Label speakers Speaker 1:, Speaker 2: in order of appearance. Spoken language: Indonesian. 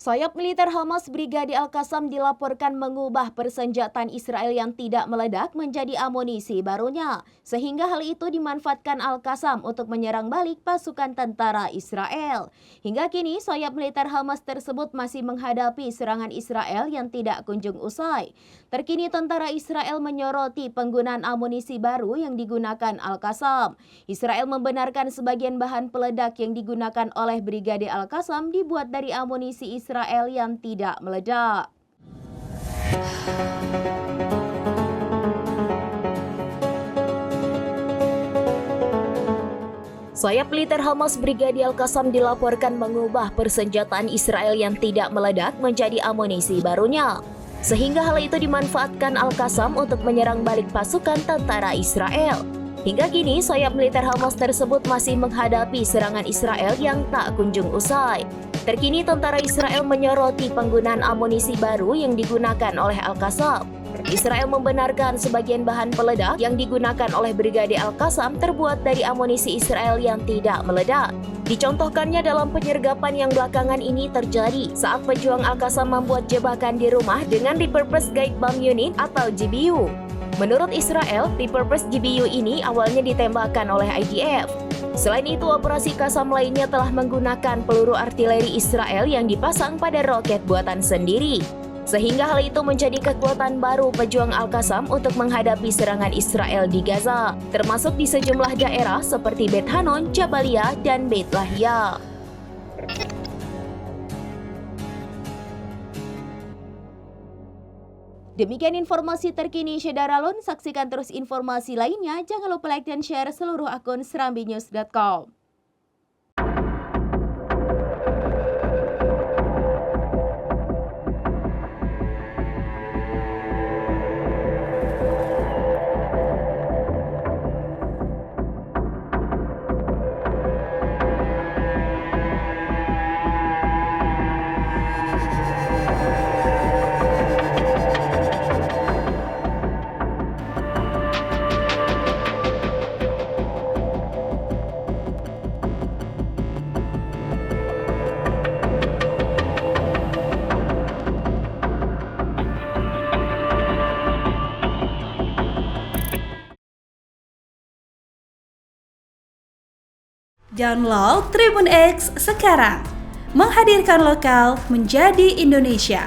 Speaker 1: Sayap militer Hamas Brigade Al-Qassam dilaporkan mengubah persenjataan Israel yang tidak meledak menjadi amunisi barunya, sehingga hal itu dimanfaatkan Al-Qassam untuk menyerang balik pasukan tentara Israel. Hingga kini, sayap militer Hamas tersebut masih menghadapi serangan Israel yang tidak kunjung usai. Terkini, tentara Israel menyoroti penggunaan amunisi baru yang digunakan Al-Qassam. Israel membenarkan sebagian bahan peledak yang digunakan oleh Brigade Al-Qassam dibuat dari amunisi Israel yang tidak meledak. Sayap militer Hamas Brigade Al-Qassam dilaporkan mengubah persenjataan Israel yang tidak meledak menjadi amunisi barunya, sehingga hal itu dimanfaatkan Al-Qassam untuk menyerang balik pasukan tentara Israel. Hingga kini, sayap militer Hamas tersebut masih menghadapi serangan Israel yang tak kunjung usai. Terkini, tentara Israel menyoroti penggunaan amunisi baru yang digunakan oleh Al-Qassam. Israel membenarkan sebagian bahan peledak yang digunakan oleh Brigade Al-Qassam terbuat dari amunisi Israel yang tidak meledak. Dicontohkannya dalam penyergapan yang belakangan ini terjadi saat pejuang Al-Qassam membuat jebakan di rumah dengan Repurposed Guided Bomb Unit atau GBU. Menurut Israel, Repurposed GBU ini awalnya ditembakkan oleh IDF. Selain itu, operasi Qassam lainnya telah menggunakan peluru artileri Israel yang dipasang pada roket buatan sendiri. Sehingga hal itu menjadi kekuatan baru pejuang Al-Qassam untuk menghadapi serangan Israel di Gaza, termasuk di sejumlah daerah seperti Beit Hanon, Jabalia, dan Beit Lahia. Demikian informasi terkini Syedaralun. Saksikan terus informasi lainnya. Jangan lupa like dan share seluruh akun serambinews.com.
Speaker 2: Download Tribun X sekarang, menghadirkan lokal menjadi Indonesia.